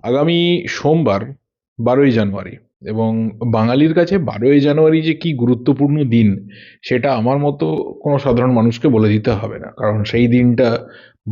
আগামী সোমবার 12ই জানুয়ারি, এবং বাঙালির কাছে 12ই জানুয়ারি যে কি গুরুত্বপূর্ণ দিন সেটা আমার মতো কোনো সাধারণ মানুষকে বলে দিতে হবে না, কারণ সেই দিনটা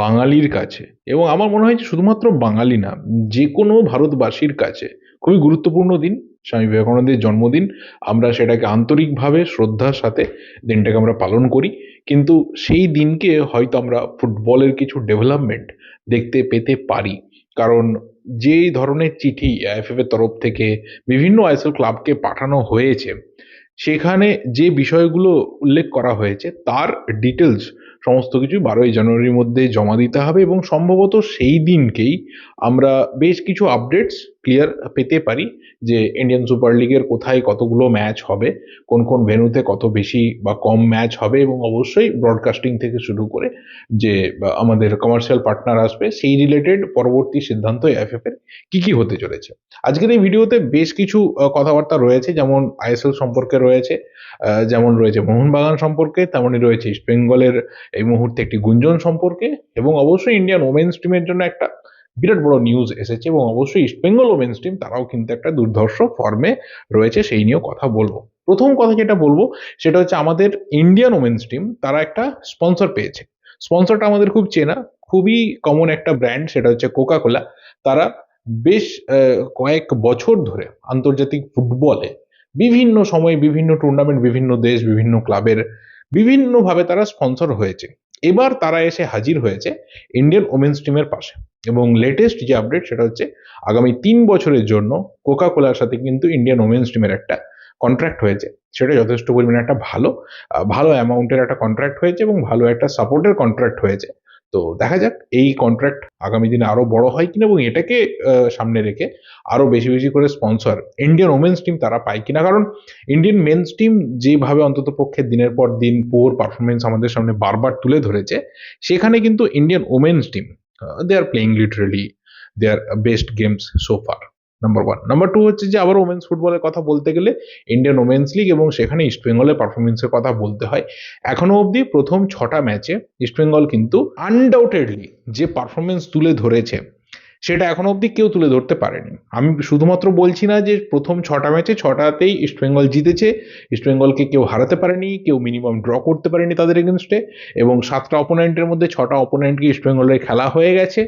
বাঙালির কাছে, এবং আমার মনে হয় যে শুধুমাত্র বাঙালি না, যে কোনো ভারতবাসীর কাছে খুবই গুরুত্বপূর্ণ দিন। স্বামী বিবেকানন্দের জন্মদিন। আমরা সেটাকে আন্তরিকভাবে শ্রদ্ধার সাথে দিনটাকে আমরা পালন করি, কিন্তু সেই দিনকে হয়তো আমরা ফুটবলের কিছু ডেভেলপমেন্ট দেখতে পেতে পারি। কারণ যেই ধরনের চিঠি আইএফএফ এর তরফ থেকে বিভিন্ন আইএসএল ক্লাবকে পাঠানো হয়েছে, সেখানে যে বিষয়গুলো উল্লেখ করা হয়েছে তার ডিটেলস সমস্ত কিছু 12ই জানুয়ারির মধ্যে জমা দিতে হবে, এবং সম্ভবত সেই দিনকেই আমরা বেশ কিছু আপডেটস ক্লিয়ার পেতে পারি যে ইন্ডিয়ান সুপার লিগের কোথায় কতগুলো ম্যাচ হবে, কোন কোন ভেন্যুতে কত বেশি বা কম ম্যাচ হবে, এবং অবশ্যই ব্রডকাস্টিং থেকে শুরু করে যে আমাদের কমার্শিয়াল পার্টনার আসবে সেই রিলেটেড পরবর্তী সিদ্ধান্ত এফএফ এর কি কি হতে চলেছে। আজকের এই ভিডিওতে বেশ কিছু কথাবার্তা রয়েছে, যেমন আইএসএল সম্পর্কে রয়েছে, যেমন রয়েছে মোহনবাগান সম্পর্কে, তেমনই রয়েছে ইস্ট বেঙ্গলের এই মুহূর্তে একটি গুঞ্জন সম্পর্কে, এবং অবশ্যই ইন্ডিয়ান ওমেন্স টিমের জন্য একটা বিরাট বড় নিউজ এসেছে, এবং অবশ্যই ইস্ট বেঙ্গল ওমেন্স টিম তারাও কিন্তু একটা দুর্ধর্ষ ফর্মে রয়েছে, সেই নিয়েও কথা বলবো। প্রথম কথা যেটা বলবো সেটা হচ্ছে আমাদের ইন্ডিয়ান ওমেন্স টিম তারা একটা স্পন্সর পেয়েছে। স্পন্সরটা আমাদের খুব চেনা, খুবই কমন একটা ব্র্যান্ড, সেটা হচ্ছে কোকা কোলা। তারা বেশ কয়েক বছর ধরে আন্তর্জাতিক ফুটবলে বিভিন্ন সময় বিভিন্ন টুর্নামেন্ট, বিভিন্ন দেশ, বিভিন্ন ক্লাবের বিভিন্নভাবে তারা স্পন্সর হয়েছে। এবার তারা এসে হাজির হয়েছে ইন্ডিয়ান ওমেন্স টিমের পাশে, এবং লেটেস্ট যে আপডেট সেটা হচ্ছে আগামী 3 বছরের জন্য কোকা কোলার সাথে কিন্তু ইন্ডিয়ান ওমেন্স টিমের একটা কন্ট্রাক্ট হয়েছে। সেটা যথেষ্ট পরিমাণে একটা ভালো অ্যামাউন্টের একটা কন্ট্রাক্ট হয়েছে, এবং ভালো একটা সাপোর্টের কন্ট্রাক্ট হয়েছে। তো দেখা যাক এই কন্ট্রাক্ট আগামী দিনে আরো বড় হয় কিনা, এবং এটাকে সামনে রেখে আরো বেশি বেশি করে স্পন্সর ইন্ডিয়ান ওমেন্স টিম তারা পায় কিনা। কারণ ইন্ডিয়ান মেন্স টিম যেভাবে অন্তত পক্ষে দিনের পর দিন পুয়ার পারফরমেন্স আমাদের সামনে বারবার তুলে ধরেছে, সেখানে কিন্তু Indian women's team they are playing literally their best games so far. Number one. Number two হচ্ছে যে আবার ওমেন্স ফুটবলের কথা বলতে গেলে ইন্ডিয়ান ওমেন্স লিগ, এবং সেখানে ইস্ট বেঙ্গলের পারফরমেন্সের কথা বলতে হয়। এখনো অবধি প্রথম 6টা ম্যাচে ইস্ট বেঙ্গল কিন্তু আনডাউটেডলি যে পারফরমেন্স তুলে ধরেছে সেটা এখনো অবধি কেউ তুলে ধরতে পারেনি। আমি শুধুমাত্র বলছি না যে প্রথম 6টা ম্যাচে 6টাতেই ইস্টবেঙ্গল জিতেছে, ইস্টবেঙ্গলকে কেউ হারাতে পারেনি, কেউ মিনিমাম ড্র করতে পারেনি তাদের এগেনস্টে, এবং 7টা অপোনেন্টের মধ্যে 6টা অপোনেন্টকে ইস্টবেঙ্গলের খেলা হয়ে গেছে,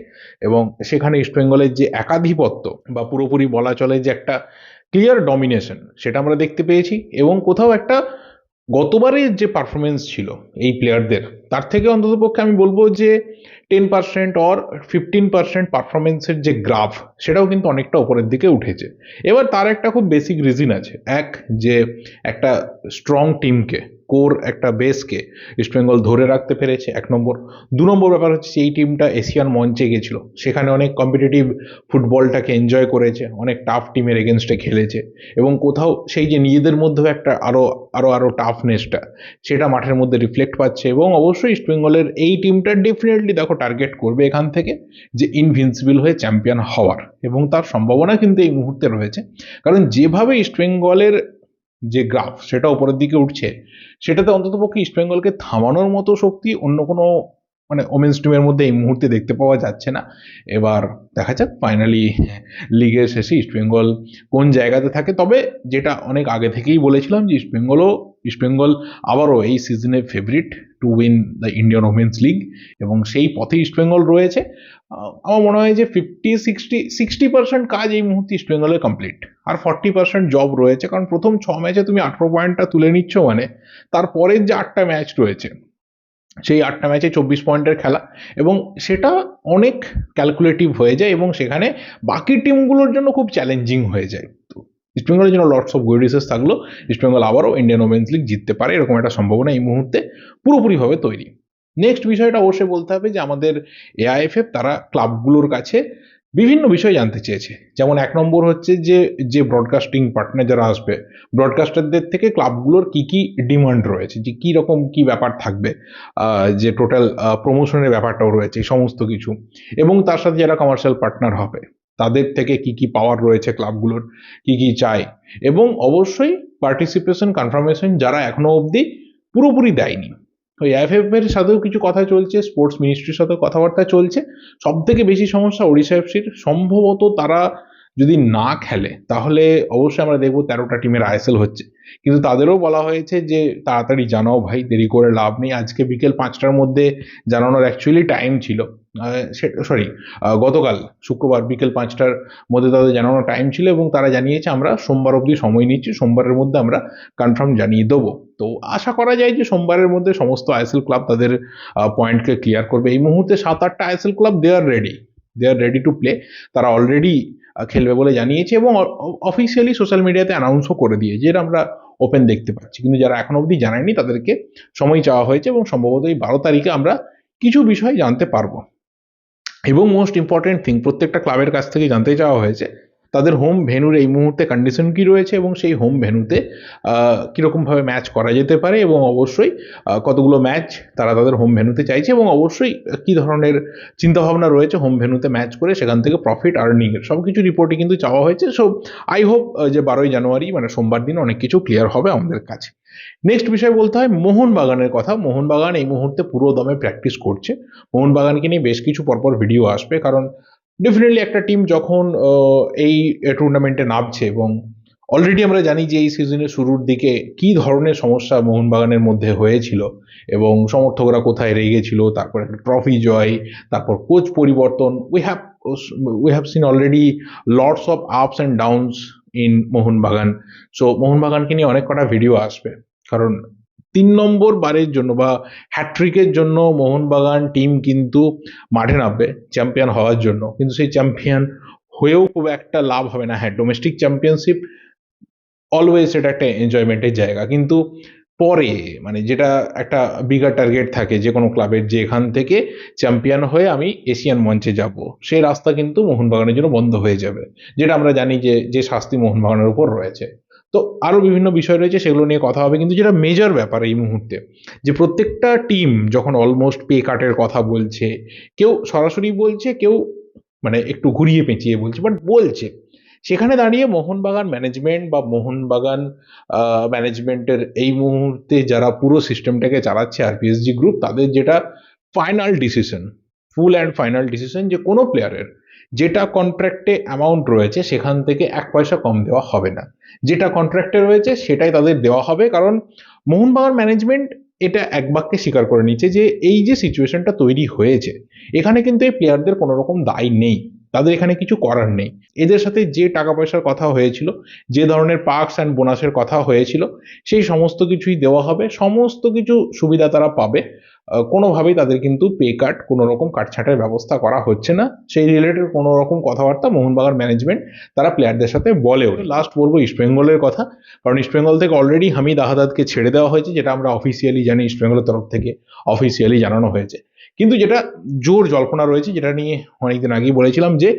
এবং সেখানে ইস্টবেঙ্গলের যে একাধিপত্য বা পুরোপুরি বলা চলে যে একটা ক্লিয়ার ডমিনেশন সেটা আমরা দেখতে পেয়েছি। এবং কোথাও একটা গতবারের যে পারফরমেন্স ছিল এই প্লেয়ারদের, তার থেকে অন্তত পক্ষে আমি বলবো যে 10% অর 15% পারফরমেন্সের যে গ্রাফ সেটাও কিন্তু অনেকটা উপরের দিকে উঠেছে। এবার তার একটা খুব বেসিক রিজন আছে, এক যে একটা স্ট্রং টিমকে, কোর একটা বেসকে ইস্টবেঙ্গল ধরে রাখতে পেরেছে, 1 নম্বর। 2 নম্বর ব্যাপার হচ্ছে এই টিমটা এশিয়ান মঞ্চে গেছিল, সেখানে অনেক কম্পিটিটিভ ফুটবলটাকে এনজয় করেছে, অনেক টাফ টিমের এগেনস্টে খেলেছে, এবং কোথাও সেই যে নিজেদের মধ্যেও একটা আরো আরো আরো টাফনেসটা সেটা মাঠের মধ্যে রিফ্লেক্ট পাচ্ছে। এবং অবশ্যই ইস্টবেঙ্গলের এই টিমটা ডেফিনেটলি দেখো টার্গেট করবে এখান থেকে যে ইনভিনসিবল হয়ে চ্যাম্পিয়ন হওয়ার, এবং তার সম্ভাবনা কিন্তু এই মুহূর্তে রয়েছে। কারণ যেভাবে ইস্টবেঙ্গলের যে গ্রাফ সেটা উপরের দিকে উঠছে, সেটাতে অন্ততপক্ষে ইস্টবেঙ্গলকে থামানোর মতো শক্তি অন্য কোনো মানে ওমেন্স টিমের মধ্যে এই মুহূর্তে দেখতে পাওয়া যাচ্ছে না। এবার দেখা যাক ফাইনালি লিগের শেষে ইস্টবেঙ্গল কোন জায়গাতে থাকে। তবে যেটা অনেক আগে থেকেই বলেছিলাম যে ইস্টবেঙ্গল আবারও এই সিজনে favourite to win the Indian women's league, এবং সেই পথে ইস্টবেঙ্গল রয়েছে। আমার মনে হয় যে 60% কাজ এই মুহূর্তে ইস্টবেঙ্গলের কমপ্লিট, আর 40% জব রয়েছে। কারণ প্রথম 6 ম্যাচে তুমি 18 পয়েন্টটা তুলে নিচ্ছ, মানে তারপরের যে 8টা ম্যাচ রয়েছে সেই 8টা ম্যাচে 24 পয়েন্টের খেলা, এবং সেটা অনেক ক্যালকুলেটিভ হয়ে যায়, এবং সেখানে বাকি টিমগুলোর জন্য খুব চ্যালেঞ্জিং হয়ে যায়। তো ইস্টবেঙ্গলের জন্য লটস অফ গুড উইশেস থাকলো, ইস্টবেঙ্গল আবারও ইন্ডিয়ান ওমেন্স লিগ জিততে পারে এরকম একটা সম্ভাবনা এই মুহূর্তে পুরোপুরিভাবে তৈরি। নেক্সট বিষয়টা অবশ্যই বলতে হবে যে আমাদের এআইএফএফ তারা ক্লাবগুলোর কাছে বিভিন্ন বিষয় জানতে চেয়েছে। যেমন 1 নম্বর হচ্ছে যে যে ব্রডকাস্টিং পার্টনার যারা আসবে, ব্রডকাস্টারদের থেকে ক্লাবগুলোর কি কি ডিমান্ড রয়েছে, যে কি রকম কি ব্যাপার থাকবে, যে টোটাল প্রমোশনের ব্যাপারটাও রয়েছে এই সমস্ত কিছু, এবং তার সাথে যারা কমার্শিয়াল পার্টনার হবে তাদের থেকে কি কি পাওয়ার রয়েছে ক্লাবগুলোর, কি কি চাই, এবং অবশ্যই পার্টিসিপেশন কনফার্মেশন যারা এখনো অবধি পুরোপুরি দেয়নি ওই এফএফ এর সাথেও কিছু কথা চলছে, স্পোর্টস মিনিস্ট্রির সাথেও কথাবার্তা চলছে। সব থেকে বেশি সমস্যা ওড়িশা এফসির, সম্ভবত তারা যদি না খেলে তাহলে অবশ্যই আমরা দেখবো 13টা টিমের আইএসএল হচ্ছে, কিন্তু তাদেরও বলা হয়েছে যে তাড়াতাড়ি জানাও ভাই, দেরি করে লাভ নেই। আজকে বিকেল 5টার মধ্যে জানানোর অ্যাকচুয়ালি টাইম ছিল, সরি গতকাল শুক্রবার বিকেল 5টার মধ্যে তাদের জানানোর টাইম ছিল, এবং তারা জানিয়েছে আমরা সোমবার অবধি সময় নিচ্ছি, সোমবারের মধ্যে আমরা কনফার্ম জানিয়ে দেবো। তো আশা করা যায় যে সোমবারের মধ্যে সমস্ত আইএসএল ক্লাব তাদের পয়েন্টকে ক্লিয়ার করবে। এই মুহূর্তে 7-8টা ISL club they are ready to play. তারা অলরেডি খেলবে বলে জানিয়েছে এবং অফিসিয়ালি সোশ্যাল মিডিয়াতে অ্যানাউন্সও করে দিয়েছে, যেটা আমরা ওপেন দেখতে পাচ্ছি। কিন্তু যারা এখন অবধি জানায়নি তাদেরকে সময় চাওয়া হয়েছে, এবং সম্ভবত এই 12 তারিখে আমরা কিছু বিষয় জানতে পারবো। এবং মোস্ট ইম্পর্টেন্ট থিং, প্রত্যেকটা ক্লাবের কাছ থেকে জানতে চাওয়া হয়েছে তাদের হোম ভেন্যুর এই মুহূর্তে কন্ডিশন কি রয়েছে, এবং সেই হোম ভেন্যুতে কীরকমভাবে ম্যাচ করা যেতে পারে, এবং অবশ্যই কতগুলো ম্যাচ তারা তাদের হোম ভেন্যুতে চাইছে, এবং অবশ্যই কী ধরনের চিন্তাভাবনা রয়েছে হোম ভেন্যুতে ম্যাচ করে সেখান থেকে প্রফিট আর্নিংয়ের সব কিছু রিপোর্টই কিন্তু চাওয়া হয়েছে। সো আই হোপ যে 12ই জানুয়ারি মানে সোমবার দিন অনেক কিছু ক্লিয়ার হবে আমাদের কাছে। নেক্সট বিষয় বলতে হয় মোহনবাগানের কথা। মোহনবাগান এই মুহূর্তে পুরো দমে প্র্যাকটিস করছে। মোহনবাগানকে নিয়ে বেশ কিছু পরপর ভিডিও আসবে, কারণ ডেফিনেটলি একটা টিম যখন এই টুর্নামেন্টে নামছে, এবং অলরেডি আমরা জানি যে এই সিজনের শুরুর দিকে কি ধরনের সমস্যা মোহনবাগানের মধ্যে হয়েছিল, এবং সমর্থকরা কোথায় রেগেছিল, তারপর একটা ট্রফি জয়, তারপর কোচ পরিবর্তন। We have seen already lots of ups and downs in Mohun Bagan. So মোহনবাগানকে নিয়ে অনেক কটা ভিডিও আসবে, কারণ 3 নম্বর বারের জন্য বা হ্যাট্রিকের জন্য মোহনবাগান টিম কিন্তু মাঠে নামবে চ্যাম্পিয়ন হওয়ার জন্য, কিন্তু সেই চ্যাম্পিয়ন হয়েও খুব একটা লাভ হবে না। হ্যাঁ, ডোমেস্টিক চ্যাম্পিয়নশিপ অলওয়েজ এটা একটা এনজয়মেন্টের জায়গা, কিন্তু পরে মানে যেটা একটা বিগার টার্গেট থাকে যে কোনো ক্লাবের, যে এখান থেকে চ্যাম্পিয়ন হয়ে আমি এশিয়ান মঞ্চে যাব, সেই রাস্তা কিন্তু মোহনবাগানের জন্য বন্ধ হয়ে যাবে, যেটা আমরা জানি যে যে শাস্তি মোহনবাগানের উপর রয়েছে। তো আরও বিভিন্ন বিষয় রয়েছে, সেগুলো নিয়ে কথা হবে। কিন্তু যেটা মেজর ব্যাপার এই মুহূর্তে, যে প্রত্যেকটা টিম যখন অলমোস্ট পে কাটের কথা বলছে, কেউ সরাসরি বলছে, কেউ মানে একটু ঘুরিয়ে পেঁচিয়ে বলছে, বাট বলছে, সেখানে দাঁড়িয়ে মোহনবাগান ম্যানেজমেন্ট বা মোহনবাগান ম্যানেজমেন্টের এই মুহূর্তে যারা পুরো সিস্টেমটাকে চালাচ্ছে আরপিএসজি গ্রুপ, তাদের যেটা final decision, full and final decision, যে কোনো প্লেয়ারের যেটা কন্ট্রাক্টে অ্যামাউন্ট রয়েছে সেখান থেকে 1 পয়সা কম দেওয়া হবে না। যেটা কন্ট্রাক্টে রয়েছে সেটাই তাদের দেওয়া হবে, কারণ মোহনবাগান ম্যানেজমেন্ট এটা এক বাক্যে স্বীকার করে নিচ্ছে যে এই যে সিচুয়েশনটা তৈরি হয়েছে, এখানে কিন্তু এই প্লেয়ারদের কোনো রকম দায় নেই, তাদের এখানে কিছু করার নেই। এদের সাথে যে টাকা পয়সার কথা হয়েছিল, যে ধরনের পার্কস অ্যান্ড বোনাসের কথা হয়েছিল, সেই সমস্ত কিছুই দেওয়া হবে, সমস্ত কিছু সুবিধা তারা পাবে। কোনোভাবেই তাদের কিন্তু পে কাট, কোনো রকম কাটছাঁটের ব্যবস্থা করা হচ্ছে না। সেই রিলেটেড কোনো রকম কথাবার্তা মোহনবাগান ম্যানেজমেন্ট তারা প্লেয়ারদের সাথে বলেও। লাস্ট বলবো ইস্টবেঙ্গলের কথা, কারণ ইস্টবেঙ্গল থেকে অলরেডি হামিদ আহাদাদকে ছেড়ে দেওয়া হয়েছে, যেটা আমরা অফিসিয়ালি জানি, ইস্টবেঙ্গলের তরফ থেকে অফিসিয়ালি জানানো হয়েছে। কিন্তু যেটা জোর জল্পনা রয়েছে, যেটা নিয়ে অনেকদিন আগেই বলেছিলাম, যে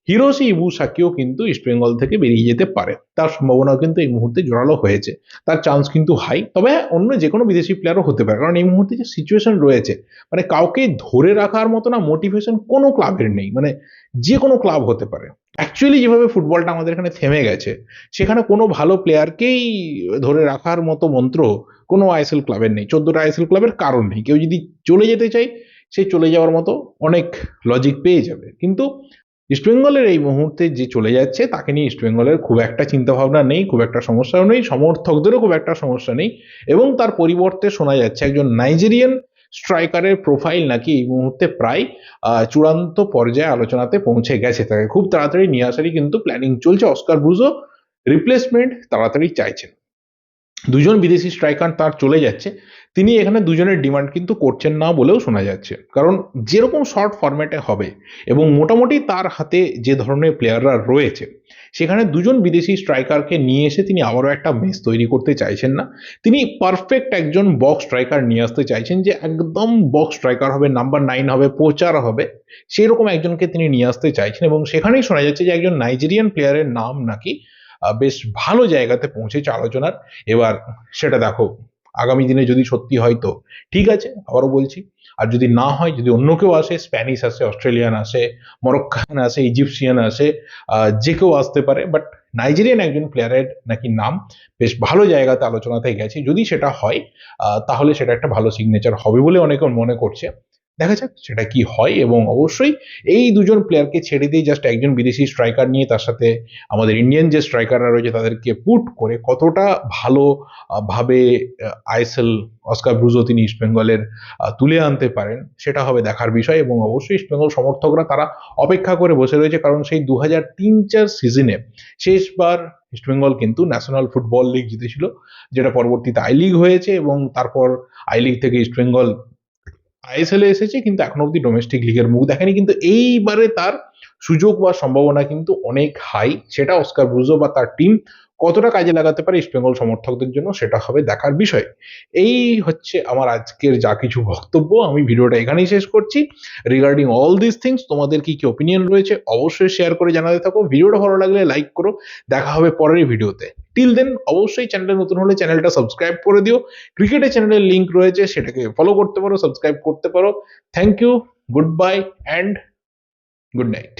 হিরোশি ইবুসাকিও কিন্তু ইস্টবেঙ্গল থেকে বেরিয়ে যেতে পারে, তার সম্ভাবনাও কিন্তু এই মুহূর্তে জোরালো হয়েছে, তার চান্স কিন্তু হাই। তবে অন্য যে কোনো বিদেশি প্লেয়ারও হতে পারে, কারণ এই মুহূর্তে যে সিচুয়েশন রয়েছে, মানে কাউকে ধরে রাখার মতো না মোটিভেশন কোনো ক্লাবের নেই, মানে যে কোনো ক্লাব হতে পারে। অ্যাকচুয়ালি যেভাবে ফুটবলটা আমাদের এখানে থেমে গেছে, সেখানে কোনো ভালো প্লেয়ারকেই ধরে রাখার মতো মন্ত্র কোনো আইএসএল ক্লাবের নেই। 14টা আইএসএল ক্লাবের কারণ নেই, কেউ যদি চলে যেতে চায় সে চলে যাওয়ার মতো অনেক লজিক পেয়ে যাবে। কিন্তু ইস্টবেঙ্গলের এই মুহূর্তে যে চলে যাচ্ছে, তাকে নিয়ে ইস্টবেঙ্গলের খুব একটা চিন্তাভাবনা নেই, খুব একটা সমস্যাও নেই, সমর্থকদেরও খুব একটা সমস্যা নেই। এবং তার পরিবর্তে শোনা যাচ্ছে একজন নাইজেরিয়ান স্ট্রাইকারের প্রোফাইল নাকি এই মুহূর্তে প্রায় চূড়ান্ত পর্যায়ে আলোচনাতে পৌঁছে গেছে, তাকে খুব তাড়াতাড়ি নিয়ে আসারই কিন্তু প্ল্যানিং চলছে। অস্কার ব্রুজো রিপ্লেসমেন্ট তাড়াতাড়ি চাইছেন। দুজন বিদেশি স্ট্রাইকার তার চলে যাচ্ছে, তিনি এখানে দুজনের ডিমান্ড কিন্তু করছেন না বলেও শোনা যাচ্ছে, কারণ যেরকম শর্ট ফরম্যাটে হবে এবং মোটামুটি তার হাতে যে ধরনের প্লেয়াররা রয়েছে, সেখানে দুজন বিদেশি স্ট্রাইকারকে নিয়ে এসে তিনি আবারও একটা মেস তৈরি করতে চাইছেন না। তিনি পারফেক্ট একজন বক্স স্ট্রাইকার নিয়ে আসতে চাইছেন, যে একদম বক্স স্ট্রাইকার হবে, নাম্বার 9 হবে, পোচার হবে, সেই রকম একজনকে তিনি নিয়ে আসতে চাইছেন। এবং সেখানেই শোনা যাচ্ছে যে একজন নাইজেরিয়ান প্লেয়ারের নাম নাকি বেশ ভালো জায়গাতে পৌঁছেছে আলোচনার। এবার সেটা দেখো আগামী দিনে যদি সত্যি হয় তো ঠিক আছে, আবারও বলছি, আর যদি না হয়, যদি অন্য কেউ আসে, স্প্যানিশ আসে, অস্ট্রেলিয়ান আসে, মরক্কান আসে, ইজিপশিয়ান আসে, যে কেউ আসতে পারে, বাট নাইজেরিয়ান একজন প্লেয়ারের নাকি নাম বেশ ভালো জায়গাতে আলোচনাতে গেছে। যদি সেটা হয় তাহলে সেটা একটা ভালো সিগনেচার হবে বলে অনেকে মনে করছে। দেখা যাক সেটা কি হয়, এবং অবশ্যই এই দুজন প্লেয়ারকে ছেড়ে দিয়ে জাস্ট একজন বিদেশি স্ট্রাইকার নিয়ে তার সাথে আমাদের ইন্ডিয়ান যে স্ট্রাইকাররা রয়েছে তাদেরকে পুট করে কতটা ভালো ভাবে আইএসএল অস্কার ব্রুজো তিনি ইস্টবেঙ্গলের তুলে আনতে পারেন সেটা হবে দেখার বিষয়। এবং অবশ্যই ইস্টবেঙ্গল সমর্থকরা তারা অপেক্ষা করে বসে রয়েছে, কারণ সেই 2003-04 সিজনে শেষবার ইস্টবেঙ্গল কিন্তু ন্যাশনাল ফুটবল লিগ জিতেছিল, যেটা পরবর্তীতে আই লিগ হয়েছে, এবং তারপর আই লিগ থেকে ইস্টবেঙ্গল আইএসএল এ এসেছে, কিন্তু এখনো অব্দি ডোমেস্টিক লিগের মুখ দেখেনি। কিন্তু এইবারে তার সুযোগ বা সম্ভাবনা কিন্তু অনেক হাই। সেটা অস্কার ব্রুজো বা তার টিম কতটা কাজে লাগাতে পারে ইস্টবেঙ্গল সমর্থকদের জন্য সেটা হবে দেখার বিষয়। এই হচ্ছে আমার আজকের যা কিছু বক্তব্য। আমি ভিডিওটা এখানেই শেষ করছি। রিগার্ডিং অল দিস থিংস তোমাদের কি কি ওপিনিয়ন রয়েছে অবশ্যই শেয়ার করে জানাতে থাকো। ভিডিওটা ভালো লাগলে লাইক করো। দেখা হবে পরের ভিডিওতে। টিল দেন অবশ্যই চ্যানেলে নতুন হলে চ্যানেলটা সাবস্ক্রাইব করে দিও। ক্রিকেটের চ্যানেলের লিঙ্ক রয়েছে, সেটাকে ফলো করতে পারো, সাবস্ক্রাইব করতে পারো। Thank you, good bye and good night.